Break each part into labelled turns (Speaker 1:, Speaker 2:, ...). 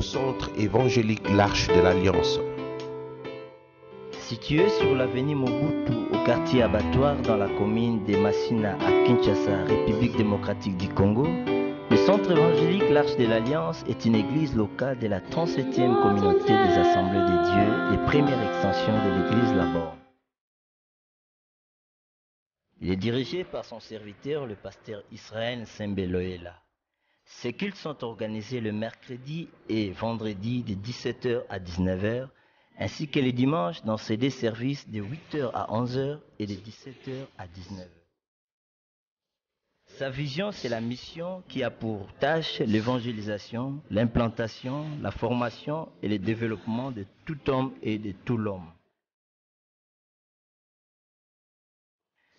Speaker 1: centre évangélique l'Arche de l'Alliance.
Speaker 2: Situé sur l'avenue Mobutu, au quartier Abattoir, dans la commune de Massina à Kinshasa, République démocratique du Congo, le centre évangélique l'Arche de l'Alliance est une église locale de la 37e communauté des Assemblées de Dieu et première extension de l'église Labor. Il est dirigé par son serviteur, le pasteur Israël Sembeloela. Ces cultes sont organisés le mercredi et vendredi de 17h à 19h, ainsi que les dimanches dans ces deux services de 8h à 11h et de 17h à 19h. Sa vision, c'est la mission qui a pour tâche l'évangélisation, l'implantation, la formation et le développement de tout homme et de tout l'homme.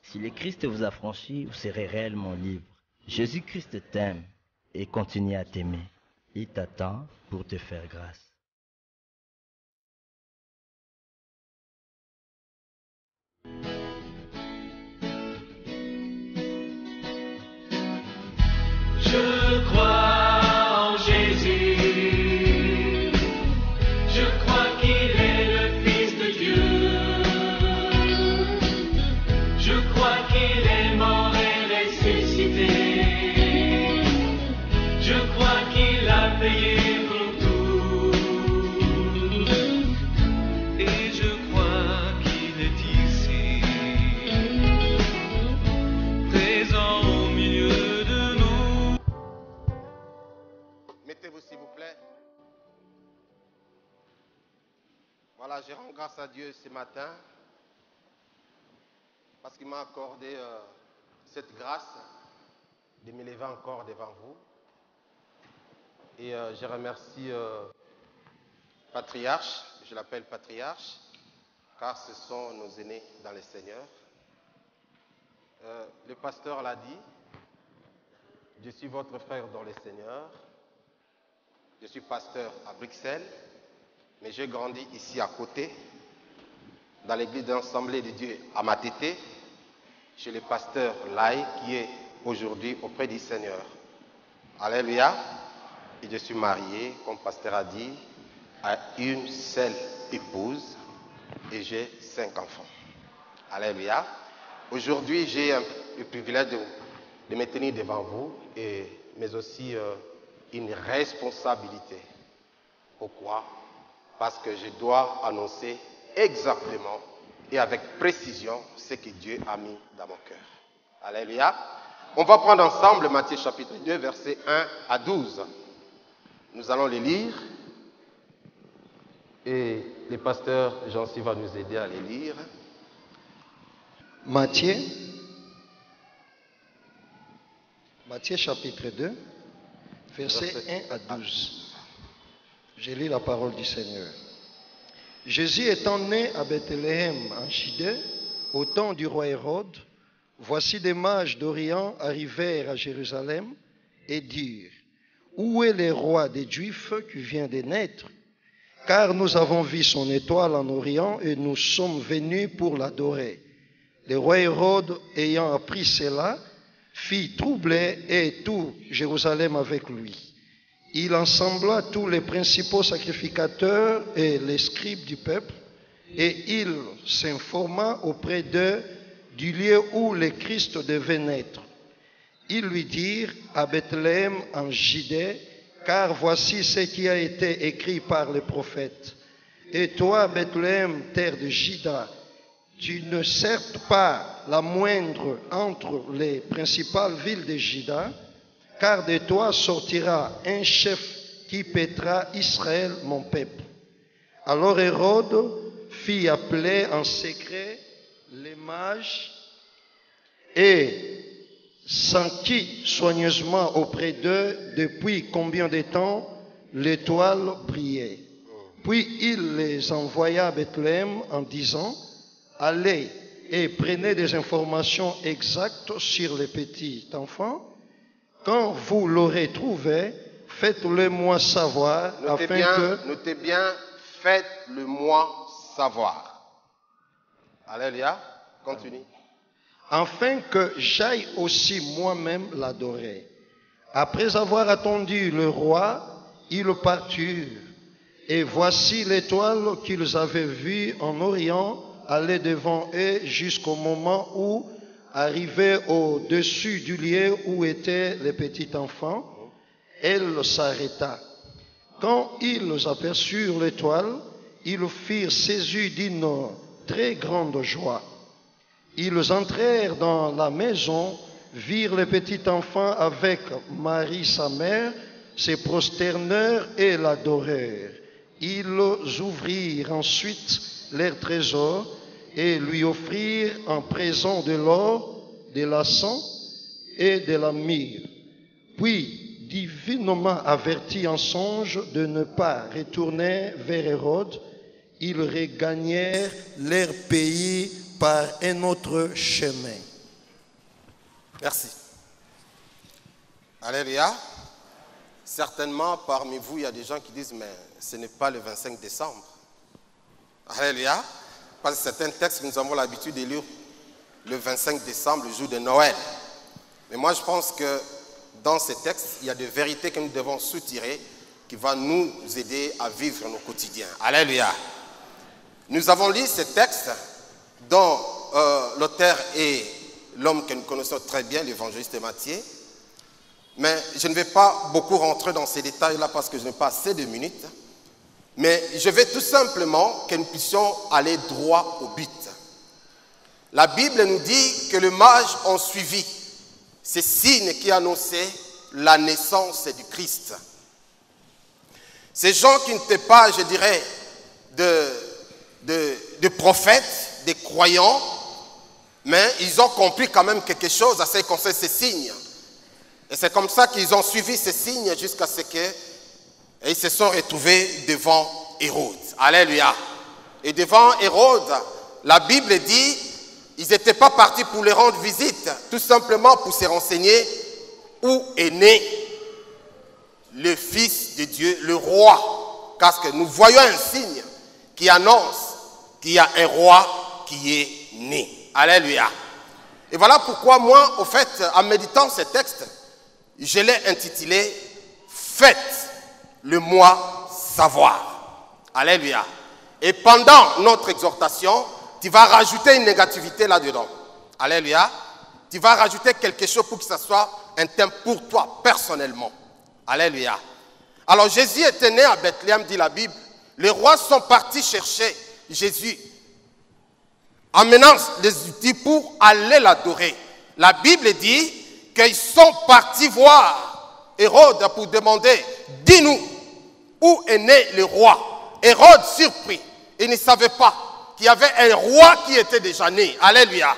Speaker 2: Si le Christ vous a franchi, vous serez réellement libre. Jésus-Christ t'aime et continue à t'aimer. Il t'attend pour te faire grâce.
Speaker 3: Je crois en Jésus, je crois qu'il est le Fils de Dieu, je crois qu'il est mort et ressuscité, je crois qu'il a payé pour tout, et je crois qu'il est ici, présent au milieu de nous.
Speaker 4: Mettez-vous s'il vous plaît. Voilà, je rends grâce à Dieu ce matin parce qu'il m'a accordé cette grâce de me lever encore devant vous. Et je remercie Patriarche, je l'appelle Patriarche, car ce sont nos aînés dans le Seigneur. Le pasteur l'a dit, je suis votre frère dans le Seigneur. Je suis pasteur à Bruxelles, mais j'ai grandi ici à côté, dans l'église d'Assemblée de Dieu à Matete, chez le pasteur Lai, qui est aujourd'hui auprès du Seigneur. Alléluia. Et je suis marié, comme pasteur a dit, à une seule épouse et j'ai 5 enfants. Alléluia. Aujourd'hui, j'ai le privilège de me tenir devant vous, mais aussi une responsabilité. Pourquoi? Parce que je dois annoncer exactement et avec précision ce que Dieu a mis dans mon cœur. Alléluia. On va prendre ensemble Matthieu chapitre 2, versets 1 à 12. Nous allons les lire et le pasteur Jean-Cy va nous aider à les lire.
Speaker 5: Matthieu chapitre 2, versets 1 à 12. Je lis la parole du Seigneur. Jésus étant né à Bethléem en Judée, au temps du roi Hérode, voici des mages d'Orient arrivèrent à Jérusalem et dirent: Où est le roi des Juifs qui vient de naître? Car nous avons vu son étoile en Orient et nous sommes venus pour l'adorer. Le roi Hérode, ayant appris cela, fit troubler et tout Jérusalem avec lui. Il ensembla tous les principaux sacrificateurs et les scribes du peuple, et il s'informa auprès d'eux du lieu où le Christ devait naître. Ils lui dirent: à Bethléem en Judée, car voici ce qui a été écrit par les prophètes. Et toi, Bethléem, terre de Juda, tu ne certes pas la moindre entre les principales villes de Juda, car de toi sortira un chef qui paîtra Israël, mon peuple. Alors Hérode fit appeler en secret les mages et s'enquit soigneusement auprès d'eux depuis combien de temps l'étoile brillait. Puis il les envoya à Bethléem en disant: Allez et prenez des informations exactes sur les petits enfants. Quand vous l'aurez trouvé, faites-le moi savoir.
Speaker 4: Notez bien, faites-le moi savoir. Alléluia. Continue.
Speaker 5: Afin que j'aille aussi moi-même l'adorer. Après avoir attendu le roi, ils partirent. Et voici l'étoile qu'ils avaient vue en Orient aller devant eux jusqu'au moment où, arrivés au-dessus du lieu où était le petit enfant, elle s'arrêta. Quand ils aperçurent l'étoile, ils furent saisis d'une très grande joie. Ils entrèrent dans la maison, virent le petit enfant avec Marie sa mère, se prosternèrent et l'adorèrent. Ils ouvrirent ensuite leur trésor et lui offrirent en présent de l'or, de l'encens et de la myrrhe. Puis, divinement avertis en songe de ne pas retourner vers Hérode, ils regagnèrent leur pays par un autre chemin.
Speaker 4: Merci. Alléluia. Certainement, parmi vous, il y a des gens qui disent, mais ce n'est pas le 25 décembre. Alléluia. Parce que c'est un texte que nous avons l'habitude de lire le 25 décembre, le jour de Noël. Mais moi, je pense que dans ce texte, il y a des vérités que nous devons soutirer qui vont nous aider à vivre nos quotidiens. Alléluia. Nous avons lu ce texte dont l'auteur est l'homme que nous connaissons très bien, l'évangéliste Matthieu. Mais je ne vais pas beaucoup rentrer dans ces détails-là parce que je n'ai pas assez de minutes. Mais je vais tout simplement que nous puissions aller droit au but. La Bible nous dit que les mages ont suivi ces signes qui annonçaient la naissance du Christ. Ces gens qui n'étaient pas, je dirais, de prophètes, des croyants, mais ils ont compris quand même quelque chose à ce qui concerne ces signes. Et c'est comme ça qu'ils ont suivi ces signes jusqu'à ce qu'ils se sont retrouvés devant Hérode. Alléluia. Et devant Hérode, la Bible dit, ils n'étaient pas partis pour lui rendre visite, tout simplement pour se renseigner où est né le Fils de Dieu, le roi. Parce que nous voyons un signe qui annonce qu'il y a un roi qui est né. Alléluia. Et voilà pourquoi moi, au fait, en méditant ce texte, je l'ai intitulé « Faites le moi savoir ». Alléluia. Et pendant notre exhortation, tu vas rajouter une négativité là-dedans. Alléluia. Tu vas rajouter quelque chose pour que ce soit un thème pour toi personnellement. Alléluia. Alors Jésus était né à Bethléem, dit la Bible. Les rois sont partis chercher Jésus, emmenant les outils pour aller l'adorer. La Bible dit qu'ils sont partis voir Hérode pour demander, dis-nous, où est né le roi? Hérode surpris, il ne savait pas qu'il y avait un roi qui était déjà né. Alléluia.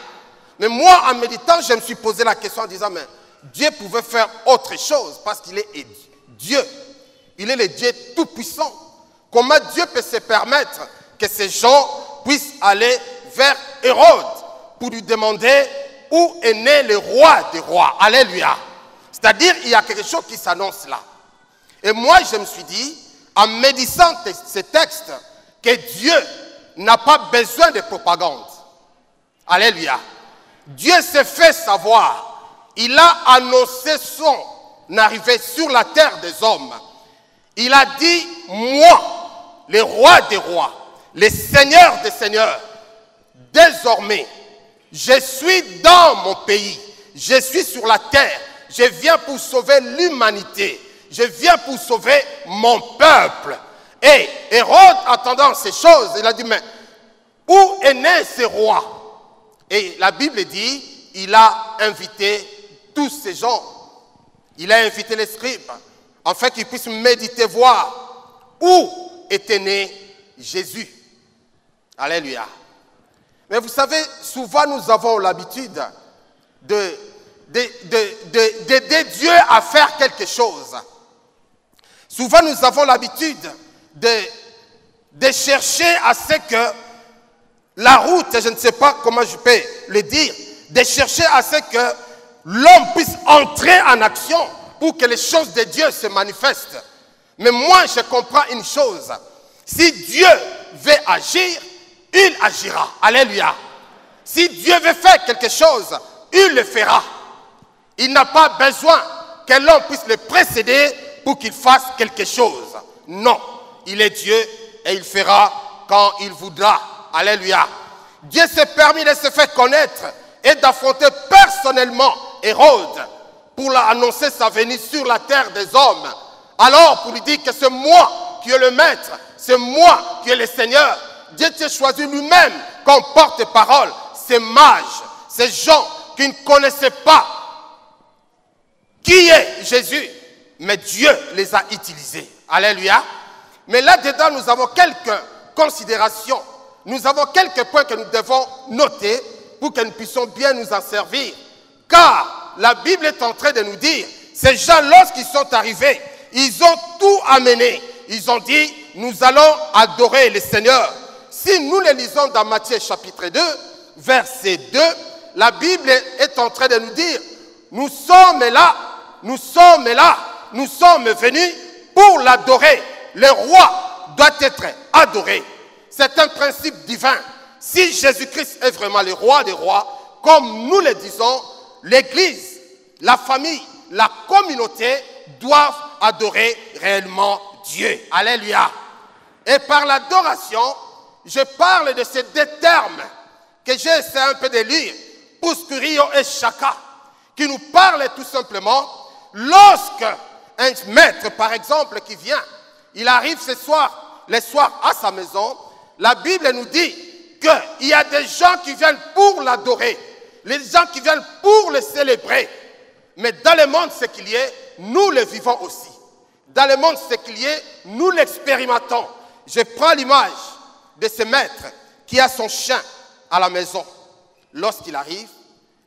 Speaker 4: Mais moi, en méditant, je me suis posé la question en disant, mais Dieu pouvait faire autre chose parce qu'il est Dieu. Il est le Dieu tout-puissant. Comment Dieu peut se permettre que ces gens puissent aller vers Hérode pour lui demander où est né le roi des rois? Alléluia. C'est-à-dire, il y a quelque chose qui s'annonce là. Et moi, je me suis dit, en méditant ces textes, que Dieu n'a pas besoin de propagande. Alléluia. Dieu s'est fait savoir. Il a annoncé son arrivée sur la terre des hommes. Il a dit, moi, le roi des rois, le seigneur des seigneurs, désormais, je suis dans mon pays, je suis sur la terre, je viens pour sauver l'humanité, je viens pour sauver mon peuple. Et Hérode, attendant ces choses, il a dit, mais où est né ce roi? Et la Bible dit, il a invité tous ces gens, il a invité les scribes, afin qu'ils puissent méditer, voir où était né Jésus. Alléluia. Mais vous savez, souvent nous avons l'habitude d'aider Dieu à faire quelque chose. Souvent nous avons l'habitude de chercher à ce que la route, je ne sais pas comment je peux le dire, de chercher à ce que l'homme puisse entrer en action pour que les choses de Dieu se manifestent. Mais moi, je comprends une chose. Si Dieu veut agir, il agira. Alléluia. Si Dieu veut faire quelque chose, il le fera. Il n'a pas besoin que l'homme puisse le précéder pour qu'il fasse quelque chose. Non, il est Dieu et il fera quand il voudra. Alléluia. Dieu s'est permis de se faire connaître et d'affronter personnellement Hérode pour annoncer sa venue sur la terre des hommes. Alors, pour lui dire que c'est moi qui est le maître, c'est moi qui est le Seigneur. Dieu t'a choisi lui-même comme porte-parole. Ces mages, ces gens qui ne connaissaient pas qui est Jésus, mais Dieu les a utilisés. Alléluia. Mais là-dedans, nous avons quelques considérations. Nous avons quelques points que nous devons noter pour que nous puissions bien nous en servir. Car la Bible est en train de nous dire, ces gens, lorsqu'ils sont arrivés, ils ont tout amené. Ils ont dit, nous allons adorer le Seigneur. Si nous le lisons dans Matthieu chapitre 2, verset 2, la Bible est en train de nous dire, nous sommes là, nous sommes venus pour l'adorer. Le roi doit être adoré. C'est un principe divin. Si Jésus-Christ est vraiment le roi des rois, comme nous le disons, l'Église, la famille, la communauté doivent adorer réellement Dieu. Alléluia. Et par l'adoration, je parle de ces deux termes que j'ai essayé un peu de lire, Puscurio et Shaka, qui nous parlent tout simplement, lorsque un maître, par exemple, qui vient, il arrive le soir à sa maison, la Bible nous dit qu'il y a des gens qui viennent pour l'adorer, les gens qui viennent pour le célébrer. Mais dans le monde, ce qu'il y a, nous le vivons aussi. Dans le monde, ce qu'il y a, nous l'expérimentons. Je prends l'image de ce maître qui a son chien à la maison. Lorsqu'il arrive,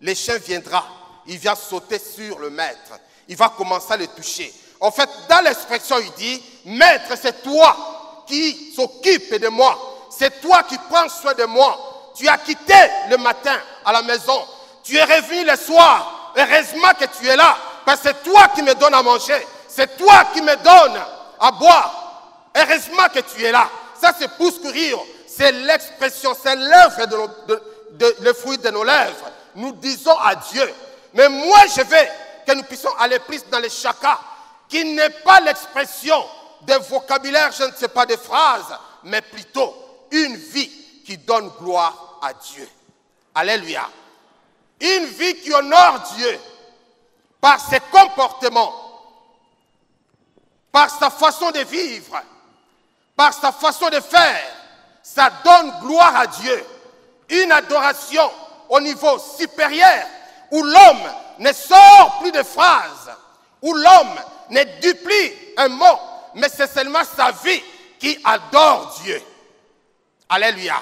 Speaker 4: le chien viendra. Il vient sauter sur le maître. Il va commencer à le toucher. En fait, dans l'expression, il dit, maître, c'est toi qui s'occupe de moi. C'est toi qui prends soin de moi. Tu as quitté le matin à la maison. Tu es revenu le soir. Heureusement que tu es là. Parce que c'est toi qui me donnes à manger. C'est toi qui me donnes à boire. Heureusement que tu es là. Ça, c'est Puscurio. C'est l'expression, c'est l'œuvre le fruit de nos lèvres. Nous disons à Dieu. Mais moi, je veux que nous puissions aller plus dans le Shaka, qui n'est pas l'expression de vocabulaire, je ne sais pas, de phrases, mais plutôt une vie qui donne gloire à Dieu. Alléluia. Une vie qui honore Dieu par ses comportements, par sa façon de vivre, par sa façon de faire. Ça donne gloire à Dieu. Une adoration au niveau supérieur où l'homme ne sort plus de phrases, où l'homme ne duplie un mot, mais c'est seulement sa vie qui adore Dieu. Alléluia.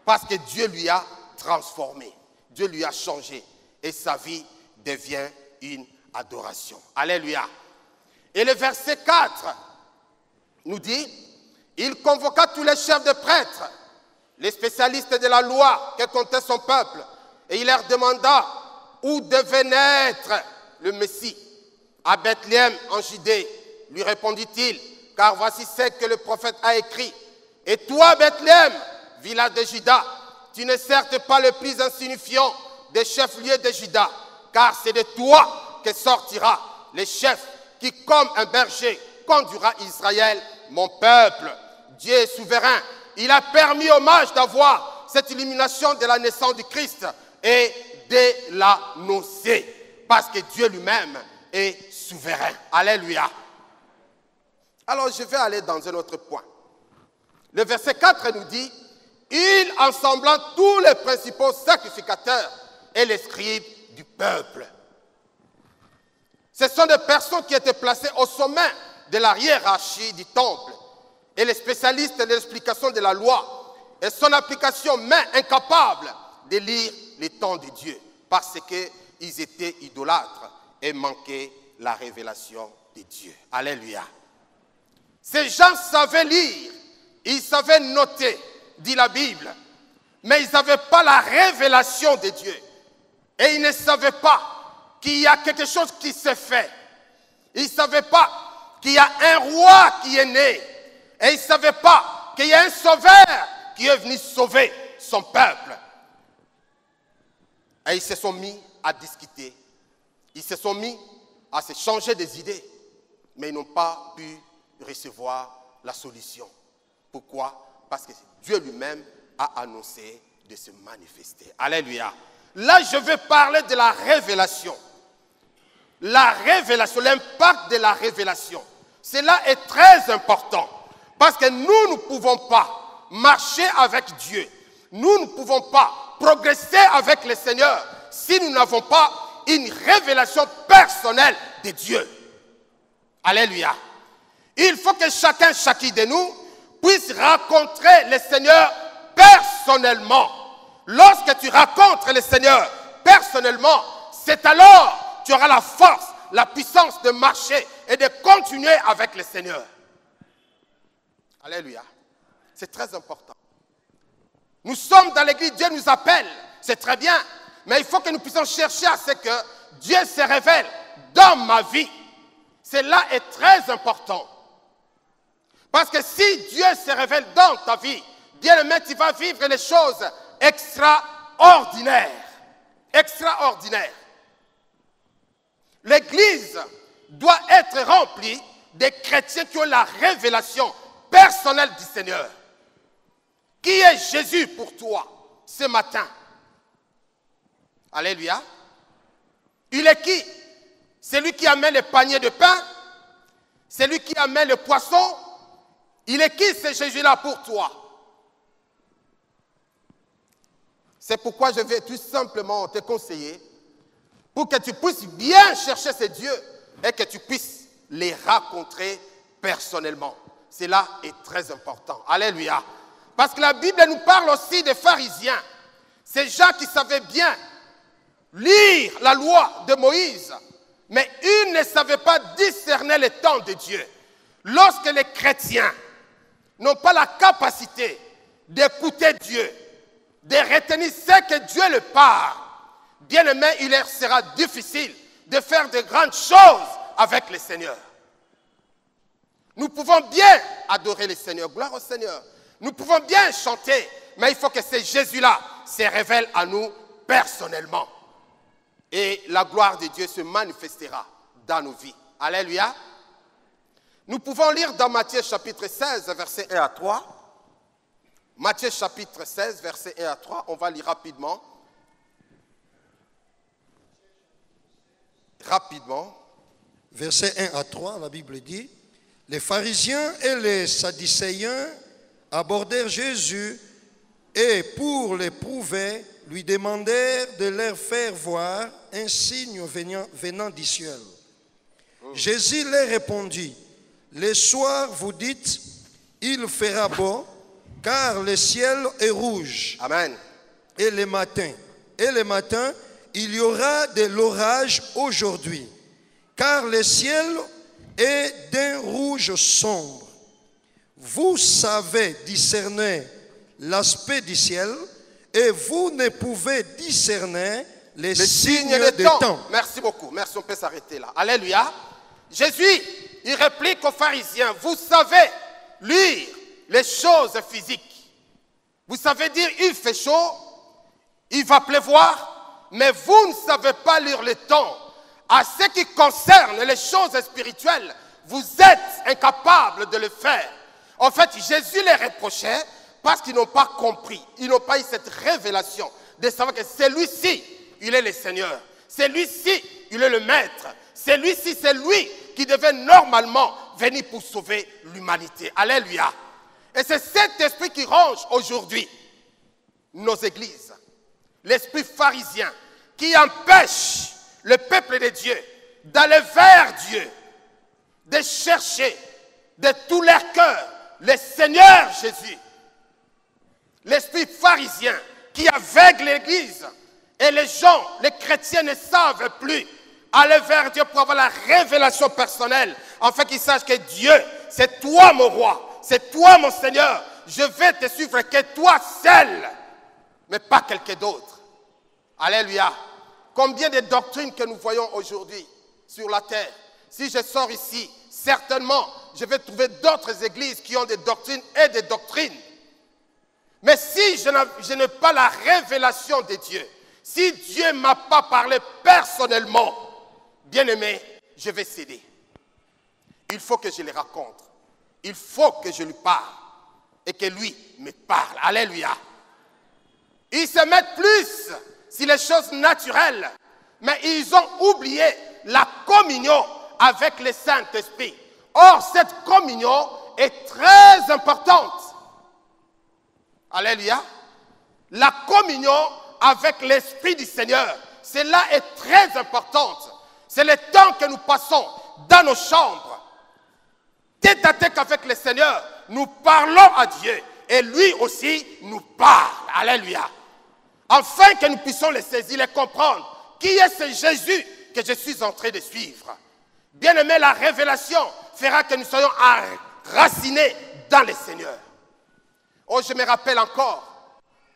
Speaker 4: Parce que Dieu lui a transformé. Dieu lui a changé. Et sa vie devient une adoration. Alléluia. Et le verset 4 nous dit, il convoqua tous les chefs de prêtres, les spécialistes de la loi que comptait son peuple, et il leur demanda où devait naître le Messie. À Bethléem en Judée, lui répondit-il, car voici ce que le prophète a écrit. Et toi, Bethléem, village de Juda, tu n'es certes pas le plus insignifiant des chefs-lieux de Juda, car c'est de toi que sortira le chef qui, comme un berger, conduira Israël, mon peuple. Dieu est souverain. Il a permis aux mages d'avoir cette illumination de la naissance du Christ et de l'annoncer, parce que Dieu lui-même est souverain. Alléluia. Alors je vais aller dans un autre point. Le verset 4 nous dit, il ensemblant tous les principaux sacrificateurs et les scribes du peuple. Ce sont des personnes qui étaient placées au sommet de la hiérarchie du temple et les spécialistes de l'explication de la loi et son application, mais incapables de lire les temps de Dieu parce qu'ils étaient idolâtres et manquaient la révélation de Dieu. Alléluia. Ces gens savaient lire, ils savaient noter, dit la Bible, mais ils n'avaient pas la révélation de Dieu. Et ils ne savaient pas qu'il y a quelque chose qui s'est fait. Ils ne savaient pas qu'il y a un roi qui est né. Et ils ne savaient pas qu'il y a un sauveur qui est venu sauver son peuple. Et ils se sont mis à discuter. Ils se sont mis à se changer des idées. mais ils n'ont pas pu recevoir la solution. Pourquoi? Parce que Dieu lui-même a annoncé de se manifester. Alléluia. Là, je veux parler de la révélation. La révélation, l'impact de la révélation. Cela est très important. Parce que nous ne pouvons pas marcher avec Dieu. Nous ne pouvons pas progresser avec le Seigneur si nous n'avons pas une révélation personnelle de Dieu. Alléluia. Il faut que chacun de nous puisse rencontrer le Seigneur personnellement. Lorsque tu rencontres le Seigneur personnellement, c'est alors que tu auras la force, la puissance de marcher et de continuer avec le Seigneur. Alléluia. C'est très important. Nous sommes dans l'église, Dieu nous appelle, c'est très bien, mais il faut que nous puissions chercher à ce que Dieu se révèle dans ma vie. Cela est très important. Parce que si Dieu se révèle dans ta vie, bien-aimé, tu vas vivre les choses extraordinaires. Extraordinaires. L'église doit être remplie des chrétiens qui ont la révélation personnelle du Seigneur. Qui est Jésus pour toi ce matin? Alléluia. Il est qui? C'est lui qui amène les paniers de pain? C'est lui qui amène le poisson? Il est qui ce Jésus-là pour toi? C'est pourquoi je vais tout simplement te conseiller pour que tu puisses bien chercher ces dieux et que tu puisses les rencontrer personnellement. Cela est très important. Alléluia. Parce que la Bible nous parle aussi des pharisiens. Ces gens qui savaient bien lire la loi de Moïse, mais ils ne savaient pas discerner le temps de Dieu. Lorsque les chrétiens n'ont pas la capacité d'écouter Dieu, de retenir ce que Dieu leur parle, bien aimé, il leur sera difficile de faire de grandes choses avec le Seigneur. Nous pouvons bien adorer le Seigneur, gloire au Seigneur. Nous pouvons bien chanter, mais il faut que ce Jésus-là se révèle à nous personnellement. Et la gloire de Dieu se manifestera dans nos vies. Alléluia. Nous pouvons lire dans Matthieu chapitre 16, versets 1 à 3. Matthieu chapitre 16, versets 1 à 3. On va lire rapidement. Rapidement.
Speaker 5: Verset 1 à 3, la Bible dit: les pharisiens et les sadducéens abordèrent Jésus et pour l'éprouver, lui demandèrent de leur faire voir un signe venant du ciel. Jésus leur répondit: le soir vous dites, il fera beau, car le ciel est rouge.
Speaker 4: Amen.
Speaker 5: Et le matin, il y aura de l'orage aujourd'hui, car le ciel est d'un rouge sombre. Vous savez discerner l'aspect du ciel et vous ne pouvez discerner les signes de temps.
Speaker 4: Merci beaucoup. Merci, on peut s'arrêter là. Alléluia. Jésus, il réplique aux pharisiens: vous savez lire les choses physiques. Vous savez dire il fait chaud, il va pleuvoir, mais vous ne savez pas lire le temps. À ce qui concerne les choses spirituelles, vous êtes incapables de le faire. En fait, Jésus les reprochait parce qu'ils n'ont pas compris, ils n'ont pas eu cette révélation de savoir que celui-ci, il est le Seigneur. Celui-ci, il est le Maître. Celui-ci, c'est lui qui devait normalement venir pour sauver l'humanité. Alléluia. Et c'est cet esprit qui ronge aujourd'hui nos églises. L'esprit pharisien qui empêche le peuple de Dieu d'aller vers Dieu, de chercher de tout leur cœur le Seigneur Jésus. L'esprit pharisien qui aveugle l'église et les gens, les chrétiens ne savent plus aller vers Dieu pour avoir la révélation personnelle, afin qu'ils sachent que Dieu, c'est toi mon roi, c'est toi mon Seigneur, je vais te suivre que toi seul, mais pas quelqu'un d'autre. Alléluia. Combien de doctrines que nous voyons aujourd'hui sur la terre. Si je sors ici, certainement, je vais trouver d'autres églises qui ont des doctrines et des doctrines. Mais si je n'ai pas la révélation de Dieu, si Dieu ne m'a pas parlé personnellement, bien-aimé, je vais céder. il faut que je les rencontre. Il faut que je lui parle et que lui me parle. Alléluia. Ils se mettent plus sur les choses naturelles, mais ils ont oublié la communion avec le Saint-Esprit. Or, cette communion est très importante. Alléluia. La communion avec l'Esprit du Seigneur, cela est très importante. C'est le temps que nous passons dans nos chambres, tête à tête avec le Seigneur. Nous parlons à Dieu et lui aussi nous parle. Alléluia. Afin que nous puissions les saisir, les comprendre. Qui est ce Jésus que je suis en train de suivre? Bien-aimé, la révélation fera que nous soyons enracinés dans le Seigneur. Oh, je me rappelle encore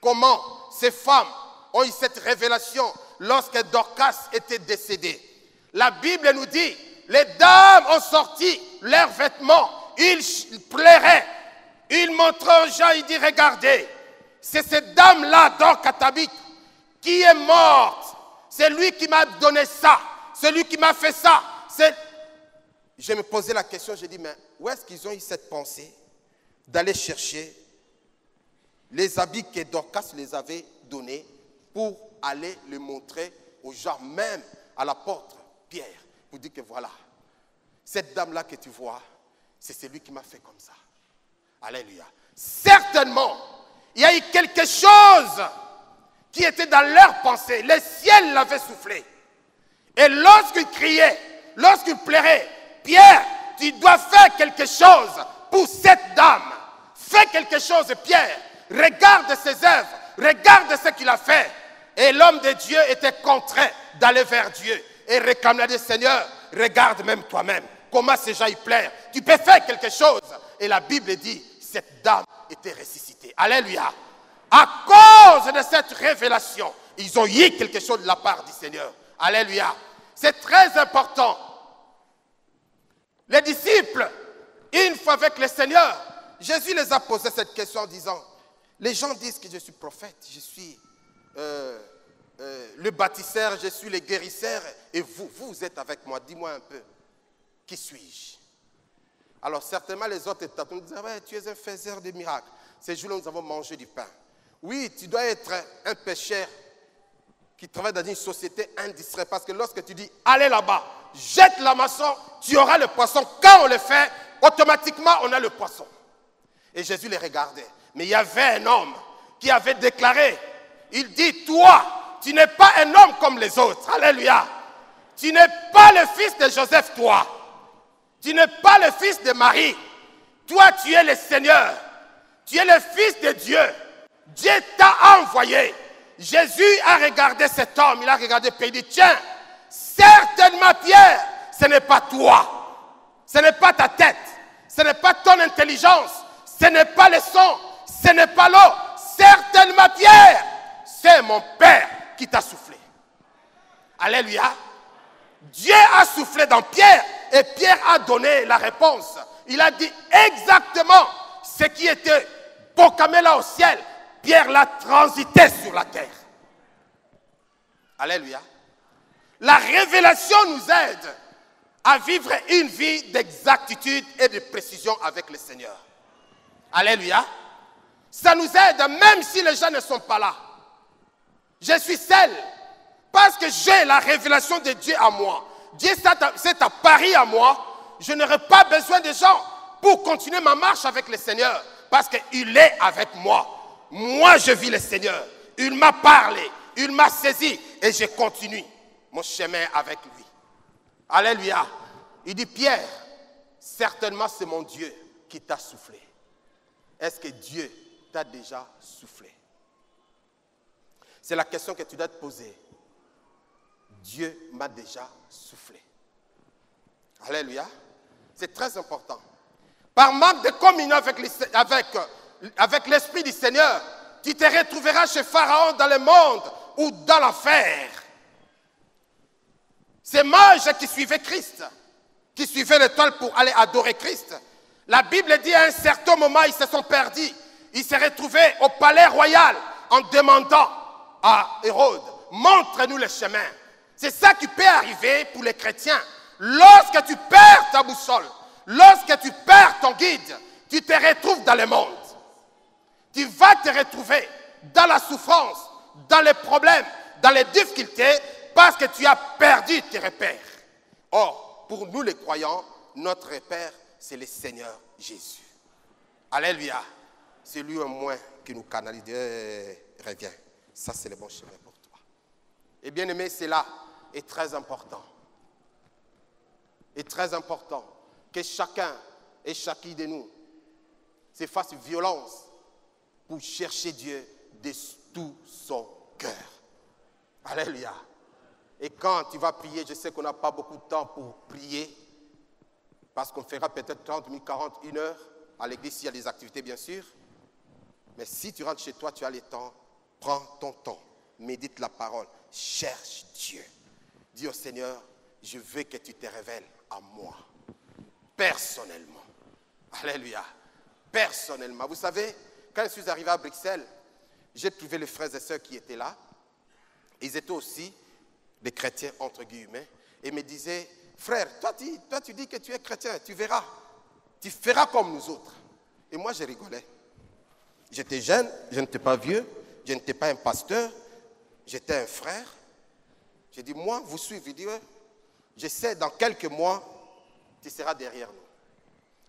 Speaker 4: comment ces femmes ont eu cette révélation lorsque Dorcas était décédée. La Bible nous dit, les dames ont sorti leurs vêtements, ils pleuraient, ils montraient aux gens, ils disent, regardez, c'est cette dame-là, Dorcas, qui est morte. C'est lui qui m'a donné ça, c'est lui qui m'a fait ça. Je me posais la question, je dis, mais où est-ce qu'ils ont eu cette pensée d'aller chercher les habits que Dorcas les avait donnés pour aller les montrer aux gens, même à l'apôtre Pierre, pour dire que voilà, cette dame-là que tu vois, c'est celui qui m'a fait comme ça. Alléluia. Certainement, il y a eu quelque chose qui était dans leur pensée. Le ciel l'avait soufflé. Et lorsqu'ils criaient, lorsqu'ils pleuraient, Pierre, tu dois faire quelque chose pour cette dame. Fais quelque chose, Pierre. Regarde ses œuvres, regarde ce qu'il a fait. Et l'homme de Dieu était contraint d'aller vers Dieu et réclamer le Seigneur, regarde même toi-même comment ces gens y plairent. Tu peux faire quelque chose. Et la Bible dit, cette dame était ressuscitée. Alléluia. À cause de cette révélation, ils ont eu quelque chose de la part du Seigneur. Alléluia. C'est très important. Les disciples, une fois avec le Seigneur, Jésus les a posé cette question en disant, les gens disent que je suis prophète, je suis le bâtisseur, je suis le guérisseur, et vous êtes avec moi, dis-moi un peu, qui suis-je? Alors certainement les autres étaient nous disaient, ouais, tu es un faiseur de miracles. Ces jours-là, nous avons mangé du pain. Oui, tu dois être un pécheur qui travaille dans une société industrielle, parce que lorsque tu dis, allez là-bas, jette la maçon, tu auras le poisson. Quand on le fait, automatiquement, on a le poisson. Et Jésus les regardait. Mais il y avait un homme qui avait déclaré, il dit, toi, tu n'es pas un homme comme les autres. Alléluia. Tu n'es pas le fils de Joseph, toi. Tu n'es pas le fils de Marie. Toi, tu es le Seigneur. Tu es le fils de Dieu. Dieu t'a envoyé. Jésus a regardé cet homme. Il a regardé Pierre. Il dit, tiens, certainement Pierre, ce n'est pas toi. Ce n'est pas ta tête. Ce n'est pas ton intelligence. Ce n'est pas le son. Ce n'est pas l'eau. Certainement Pierre, c'est mon Père qui t'a soufflé. Alléluia. Dieu a soufflé dans Pierre et Pierre a donné la réponse. Il a dit exactement ce qui était proclamé là au ciel. Pierre l'a transité sur la terre. Alléluia. La révélation nous aide à vivre une vie d'exactitude et de précision avec le Seigneur. Alléluia. Ça nous aide même si les gens ne sont pas là. Je suis seul parce que j'ai la révélation de Dieu à moi. Dieu s'est apparu à moi. Je n'aurai pas besoin de gens pour continuer ma marche avec le Seigneur parce qu'il est avec moi. Moi, je vis le Seigneur. Il m'a parlé, il m'a saisi et je continue mon chemin avec lui. Alléluia. Il dit, Pierre, certainement c'est mon Dieu qui t'a soufflé. Est-ce que Dieu t'a déjà soufflé? C'est la question que tu dois te poser. Dieu m'a déjà soufflé. Alléluia. C'est très important. Par manque de communion avec l'Esprit du Seigneur, tu te retrouveras chez Pharaon dans le monde ou dans l'enfer. Ces mages qui suivaient Christ, qui suivaient l'étoile pour aller adorer Christ, la Bible dit à un certain moment, ils se sont perdus. Ils se retrouvaient au palais royal en demandant à Hérode, montre-nous le chemin. C'est ça qui peut arriver pour les chrétiens. Lorsque tu perds ta boussole, Lorsque tu perds ton guide, tu te retrouves dans le monde. Tu vas te retrouver dans la souffrance, dans les problèmes, dans les difficultés, parce que tu as perdu tes repères. Or, pour nous les croyants, notre repère, c'est le Seigneur Jésus. Alléluia. C'est lui au moins qui nous canalise. Reviens. Ça, c'est le bon chemin pour toi. Et bien aimé, cela est très important. Et très important que chacun et chacune de nous se fasse violence pour chercher Dieu de tout son cœur. Alléluia. Et quand tu vas prier, je sais qu'on n'a pas beaucoup de temps pour prier, parce qu'on fera peut-être 30 minutes, 40, 1 heure. À l'église, il y a des activités, bien sûr. Mais si tu rentres chez toi, tu as le temps, prends ton temps, médite la parole, cherche Dieu. Dis au Seigneur, je veux que tu te révèles à moi, personnellement. Alléluia. Personnellement. Vous savez, quand je suis arrivé à Bruxelles, j'ai trouvé les frères et sœurs qui étaient là. Ils étaient aussi des chrétiens, entre guillemets, et me disaient, frère, toi tu dis que tu es chrétien, tu verras. Tu feras comme nous autres. Et moi, je rigolais. J'étais jeune, je n'étais pas vieux, je n'étais pas un pasteur, j'étais un frère. J'ai dit, moi, vous suivez Dieu. Je sais, dans quelques mois, tu seras derrière nous.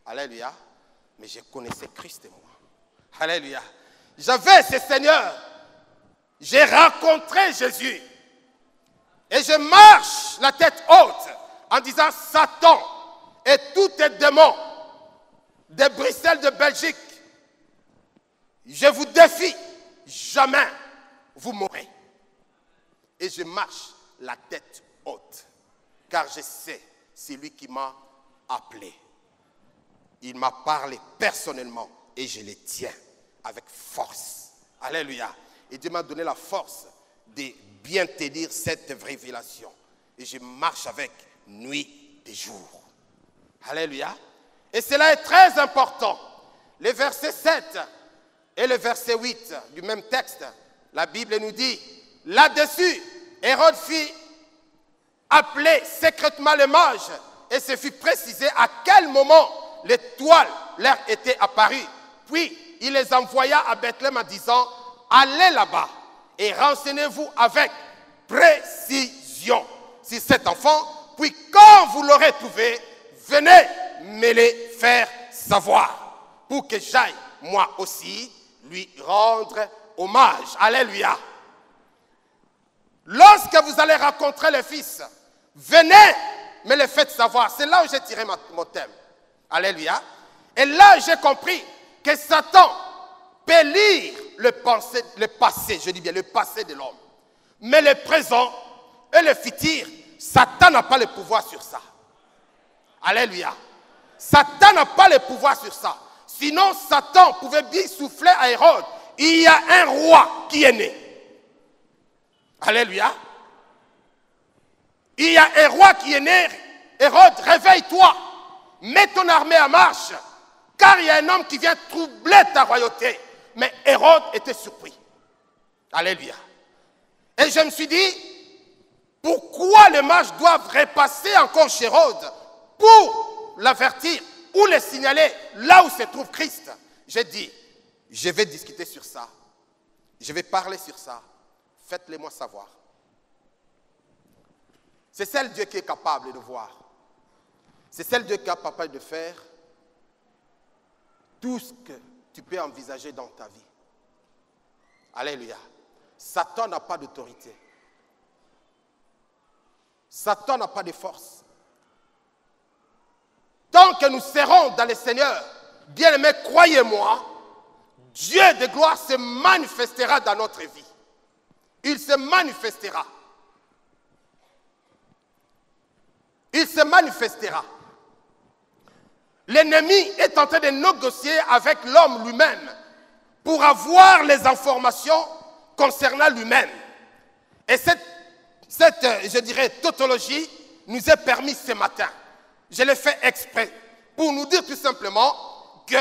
Speaker 4: Alléluia. Mais je connaissais Christ et moi. Alléluia. J'avais ce Seigneur. J'ai rencontré Jésus. Et je marche la tête haute en disant, Satan et tous tes démons de Bruxelles, de Belgique, je vous défie, jamais vous mourrez. Et je marche la tête haute, car je sais, c'est lui qui m'a appelé. Il m'a parlé personnellement et je le tiens avec force. Alléluia. Et Dieu m'a donné la force de bien te dire cette révélation. Et je marche avec nuit et jour. Alléluia. Et cela est très important. Le verset 7 et le verset 8 du même texte, la Bible nous dit, là-dessus, Hérode fit appeler secrètement les mages et se fit préciser à quel moment l'étoile leur était apparue. Puis, il les envoya à Bethléem en disant, allez là-bas et renseignez-vous avec précision sur cet enfant. Puis, quand vous l'aurez trouvé, venez me le faire savoir pour que j'aille, moi aussi, lui rendre hommage. Alléluia. Lorsque vous allez rencontrer le Fils, venez me le faire savoir. C'est là où j'ai tiré mon thème. Alléluia. Et là, j'ai compris que Satan peut lire le passé, je dis bien le passé de l'homme. Mais le présent et le futur, Satan n'a pas le pouvoir sur ça. Alléluia. Satan n'a pas le pouvoir sur ça. Sinon, Satan pouvait bien souffler à Hérode. Il y a un roi qui est né. Alléluia. Il y a un roi qui est né. Hérode, réveille-toi. Mets ton armée en marche. Car il y a un homme qui vient troubler ta royauté. Mais Hérode était surpris. Alléluia. Et je me suis dit, pourquoi les mages doivent repasser encore chez Hérode pour l'avertir ou le signaler là où se trouve Christ? J'ai dit, je vais discuter sur ça. Je vais parler sur ça. Faites-le moi savoir. C'est celle Dieu qui est capable de voir. C'est celle Dieu qui est capable de faire tout ce que tu peux envisager dans ta vie. Alléluia. Satan n'a pas d'autorité. Satan n'a pas de force. Tant que nous serons dans le Seigneur, bien-aimés, croyez-moi, Dieu de gloire se manifestera dans notre vie. Il se manifestera. Il se manifestera. L'ennemi est en train de négocier avec l'homme lui-même pour avoir les informations concernant lui-même. Et cette, je dirais, tautologie nous est permise ce matin. Je l'ai fait exprès pour nous dire tout simplement que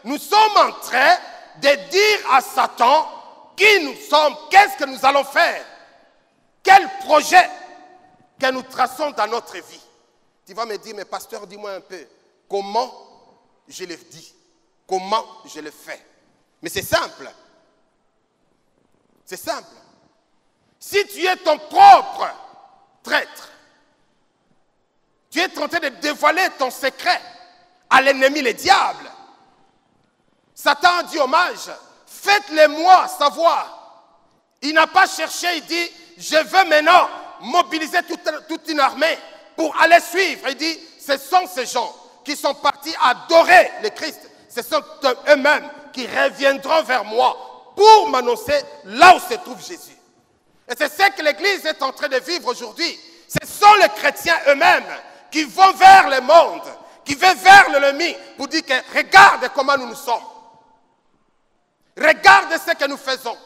Speaker 4: nous sommes en train de dire à Satan qui nous sommes, qu'est-ce que nous allons faire, quel projet que nous traçons dans notre vie. Tu vas me dire, mais pasteur, dis-moi un peu, comment je le dis, comment je le fais. Mais c'est simple. C'est simple. Si tu es ton propre traître, tu es en train de dévoiler ton secret à l'ennemi, le diable. Satan dit hommage, faites-le-moi savoir. Il n'a pas cherché, il dit, je veux maintenant mobiliser toute une armée pour aller suivre. Il dit, ce sont ces gens qui sont partis adorer le Christ. Ce sont eux-mêmes qui reviendront vers moi pour m'annoncer là où se trouve Jésus. Et c'est ce que l'Église est en train de vivre aujourd'hui. Ce sont les chrétiens eux-mêmes qui vont vers le monde, qui vont vers l'ennemi pour dire que regarde comment nous sommes. Regarde ce que nous faisons.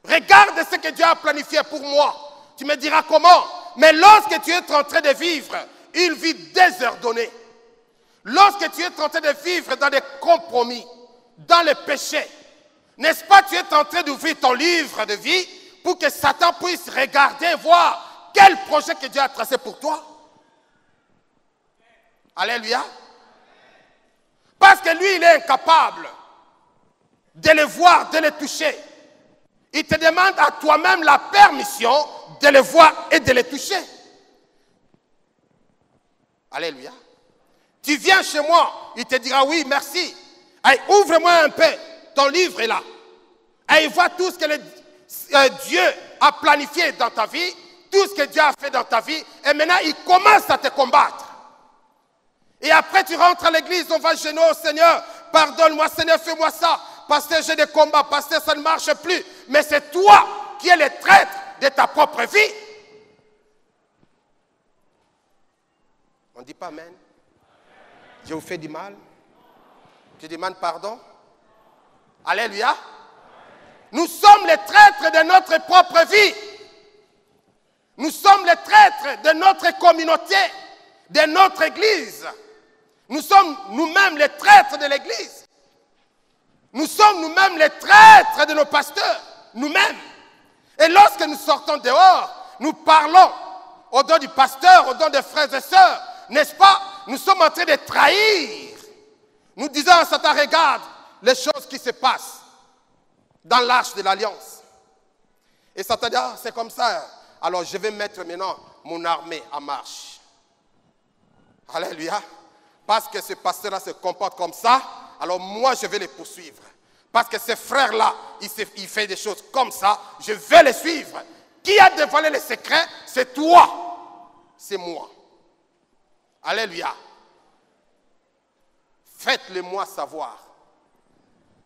Speaker 4: Regarde ce que Dieu a planifié pour moi. Tu me diras comment? Mais lorsque tu es en train de vivre une vie désordonnée, lorsque tu es en train de vivre dans des compromis, dans le péché, n'est-ce pas, tu es en train d'ouvrir ton livre de vie pour que Satan puisse regarder, voir quel projet que Dieu a tracé pour toi. Alléluia. Parce que lui, il est incapable de les voir, de les toucher. Il te demande à toi-même la permission de les voir et de les toucher. Alléluia. Tu viens chez moi, il te dira oui, merci. Allez, ouvre-moi un peu, ton livre est là. Et il voit tout ce que Dieu a planifié dans ta vie, tout ce que Dieu a fait dans ta vie, et maintenant il commence à te combattre. Et après tu rentres à l'église, on va gêner au Seigneur, pardonne-moi Seigneur, fais-moi ça. Pasteur, j'ai des combats, pasteur, ça ne marche plus. Mais c'est toi qui es le traître de ta propre vie. On ne dit pas amen. Dieu vous fait du mal. Tu demandes pardon. Alléluia. Nous sommes les traîtres de notre propre vie. Nous sommes les traîtres de notre communauté, de notre église. Nous sommes nous-mêmes les traîtres de l'église. Nous sommes nous-mêmes les traîtres de nos pasteurs, nous-mêmes. Et lorsque nous sortons dehors, nous parlons au dos du pasteur, au dos des frères et sœurs, n'est-ce pas? Nous sommes en train de trahir. Nous disons à Satan, regarde les choses qui se passent dans l'arche de l'alliance. Et Satan dit, ah, c'est comme ça. Alors je vais mettre maintenant mon armée en marche. Alléluia. Parce que ce pasteur-là se comporte comme ça, alors moi je vais les poursuivre. Parce que ces frères-là, ils font des choses comme ça, je vais les suivre. Qui a dévoilé les secrets? C'est toi. C'est moi. Alléluia. Faites-le-moi savoir.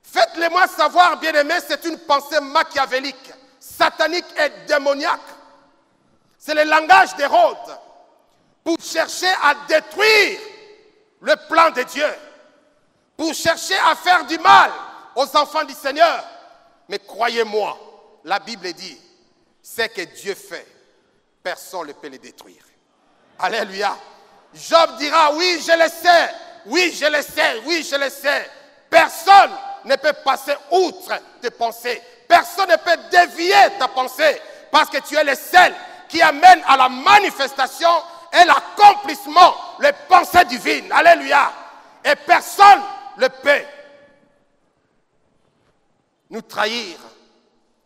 Speaker 4: Faites-le-moi savoir, bien-aimé, c'est une pensée machiavélique, satanique et démoniaque. C'est le langage d'Hérode pour chercher à détruire le plan de Dieu, pour chercher à faire du mal aux enfants du Seigneur. Mais croyez-moi, la Bible dit, ce que Dieu fait, personne ne peut le détruire. Alléluia. Job dira, oui, je le sais, oui, je le sais, oui, je le sais. Personne ne peut passer outre tes pensées. Personne ne peut dévier ta pensée, parce que tu es le seul qui amène à la manifestation et l'accomplissement les pensées divines. Alléluia. Et personne ne peut nous trahir.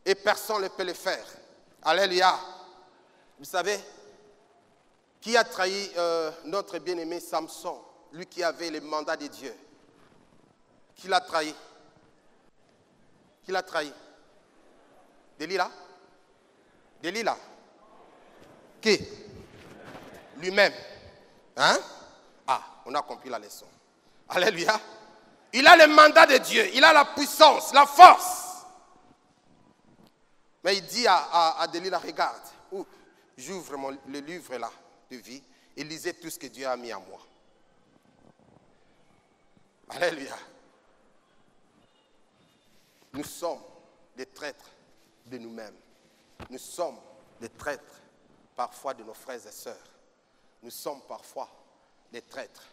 Speaker 4: Et personne ne peut le faire. Alléluia. Vous savez, qui a trahi notre bien-aimé Samson, lui qui avait le mandat de Dieu? Qui l'a trahi? Qui l'a trahi? Delilah? Delilah? Qui? Lui-même. Hein? Ah, on a compris la leçon. Alléluia. Il a le mandat de Dieu. Il a la puissance, la force. Mais il dit à Delilah, regarde, j'ouvre le livre là de vie et lisez tout ce que Dieu a mis en moi. Alléluia. Nous sommes des traîtres de nous-mêmes. Nous sommes des traîtres parfois de nos frères et sœurs. Nous sommes parfois des traîtres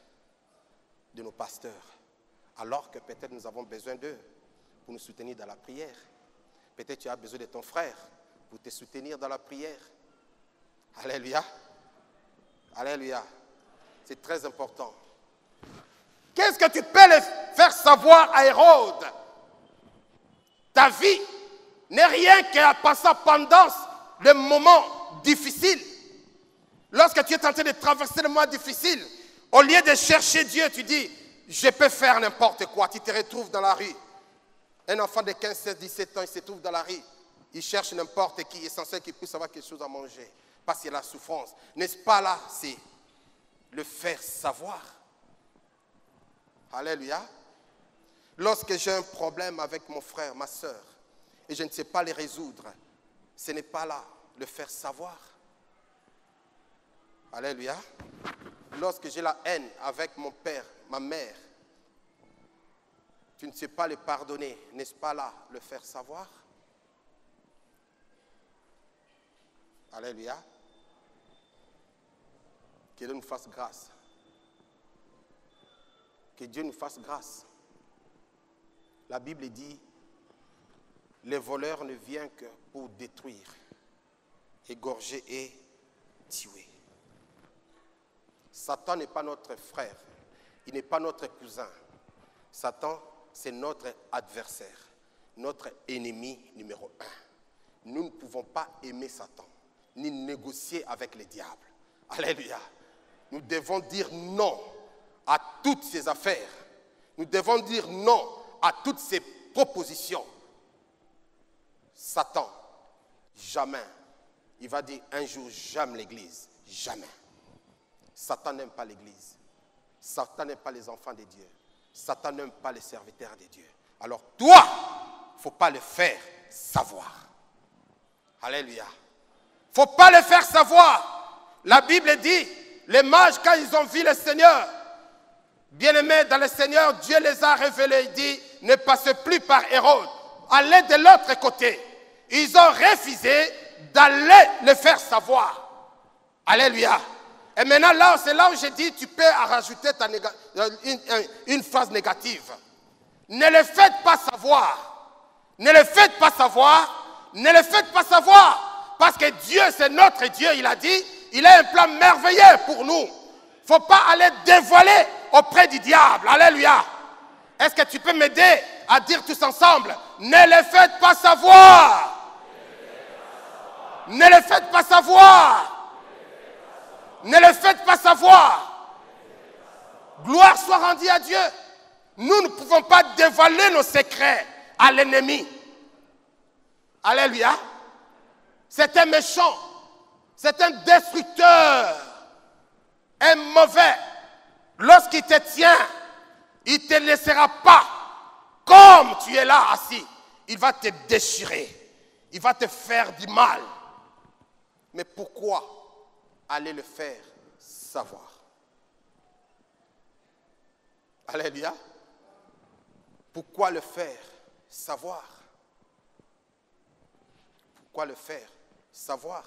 Speaker 4: de nos pasteurs. Alors que peut-être nous avons besoin d'eux pour nous soutenir dans la prière. Peut-être tu as besoin de ton frère pour te soutenir dans la prière. Alléluia. Alléluia. C'est très important Qu'est-ce que tu peux le faire savoir à Hérode? Ta vie n'est rien qu'à passer pendant le moment difficile. Lorsque tu es en train de traverser le moment difficile, au lieu de chercher Dieu, tu dis, je peux faire n'importe quoi. Tu te retrouves dans la rue. Un enfant de 15, 16, 17 ans, il se trouve dans la rue. Il cherche n'importe qui, essentiel qu'il puisse avoir quelque chose à manger. Parce qu'il a la souffrance. N'est-ce pas là, c'est le faire savoir. Alléluia. Lorsque j'ai un problème avec mon frère, ma soeur, et je ne sais pas les résoudre, ce n'est pas là le faire savoir. Alléluia. Lorsque j'ai la haine avec mon père, ma mère, tu ne sais pas les pardonner, n'est-ce pas là le faire savoir? Alléluia. Que Dieu nous fasse grâce. Que Dieu nous fasse grâce. La Bible dit, les voleurs ne viennent que pour détruire, égorger et tuer. Satan n'est pas notre frère, il n'est pas notre cousin. Satan, c'est notre adversaire, notre ennemi numéro 1. Nous ne pouvons pas aimer Satan, ni négocier avec le diable. Alléluia. Nous devons dire non à toutes ces affaires. Nous devons dire non à toutes ces propositions. Satan, jamais. Il va dire un jour, j'aime l'église. Jamais. Satan n'aime pas l'église. Satan n'aime pas les enfants de Dieu. Satan n'aime pas les serviteurs de Dieu. Alors toi, il ne faut pas le faire savoir. Alléluia. Il ne faut pas le faire savoir. La Bible dit, les mages, quand ils ont vu le Seigneur, bien-aimés dans le Seigneur, Dieu les a révélés. Il dit, ne passez plus par Hérode. Allez de l'autre côté. Ils ont refusé d'aller le faire savoir. Alléluia. Et maintenant, là, c'est là où j'ai dit, tu peux rajouter une phrase négative. Ne le faites pas savoir. Ne le faites pas savoir. Ne le faites pas savoir. Parce que Dieu, c'est notre Dieu. Il a dit, il a un plan merveilleux pour nous. Il ne faut pas aller dévoiler auprès du diable. Alléluia. Est-ce que tu peux m'aider à dire tous ensemble, ne le faites pas savoir. Ne le faites pas savoir. Ne le faites pas savoir. Gloire soit rendue à Dieu. Nous ne pouvons pas dévoiler nos secrets à l'ennemi. Alléluia. C'est un méchant. C'est un destructeur. Un mauvais. Lorsqu'il te tient, il ne te laissera pas comme tu es là assis. Il va te déchirer. Il va te faire du mal. Mais pourquoi aller le faire savoir? Alléluia. Pourquoi le faire savoir? Pourquoi le faire savoir?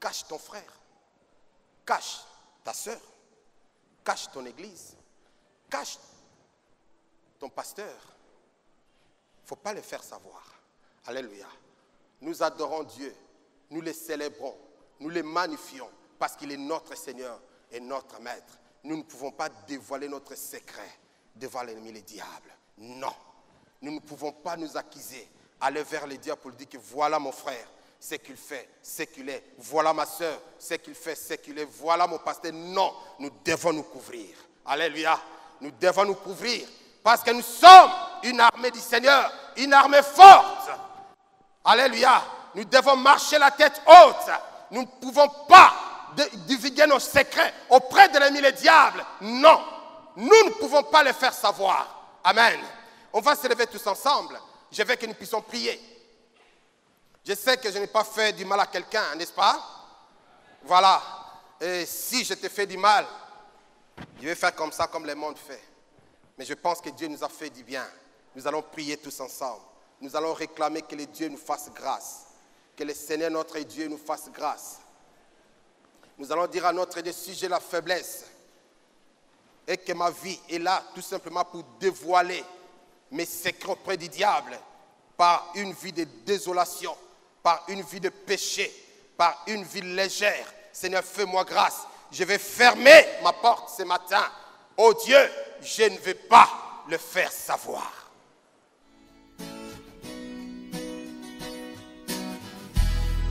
Speaker 4: Cache ton frère. Cache ta soeur. Cache ton église. Cache ton pasteur. Il ne faut pas le faire savoir. Alléluia. Nous adorons Dieu. Nous le célébrons. Nous le magnifions parce qu'il est notre Seigneur et notre Maître. Nous ne pouvons pas dévoiler notre secret devant l'ennemi, le diable. Non. Nous ne pouvons pas nous accuser, aller vers le diable pour lui dire que voilà mon frère, ce qu'il fait, ce qu'il est. Voilà ma soeur, ce qu'il fait, ce qu'il est. Voilà mon pasteur. Non, nous devons nous couvrir. Alléluia. Nous devons nous couvrir parce que nous sommes une armée du Seigneur, une armée forte. Alléluia. Nous devons marcher la tête haute. Nous ne pouvons pas divulguer nos secrets auprès de l'ennemi, le diable. Non, nous ne pouvons pas le faire savoir. Amen. On va se lever tous ensemble. Je veux que nous puissions prier. Je sais que je n'ai pas fait du mal à quelqu'un, n'est-ce pas? Voilà. Et si je te fais du mal, je vais faire comme ça, comme le monde fait. Mais je pense que Dieu nous a fait du bien. Nous allons prier tous ensemble. Nous allons réclamer que le Dieu nous fasse grâce. Que le Seigneur, notre Dieu, nous fasse grâce. Nous allons dire à notre Dieu, si j'ai la faiblesse et que ma vie est là tout simplement pour dévoiler mes secrets auprès du diable par une vie de désolation, par une vie de péché, par une vie légère. Seigneur, fais-moi grâce. Je vais fermer ma porte ce matin Oh Dieu, je ne vais pas le faire savoir.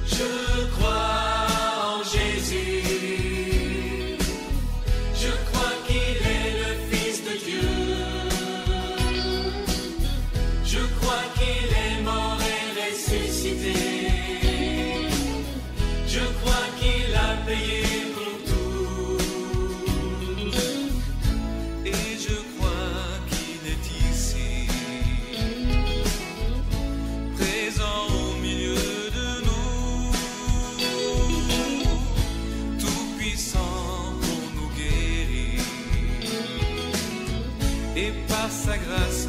Speaker 3: Je crois en Jésus, je crois qu'il est le Fils de Dieu, je crois qu'il est mort et ressuscité, je crois qu'il a payé pour tout, et je crois qu'il est ici, présent au milieu de nous, tout puissant pour nous guérir, et par sa grâce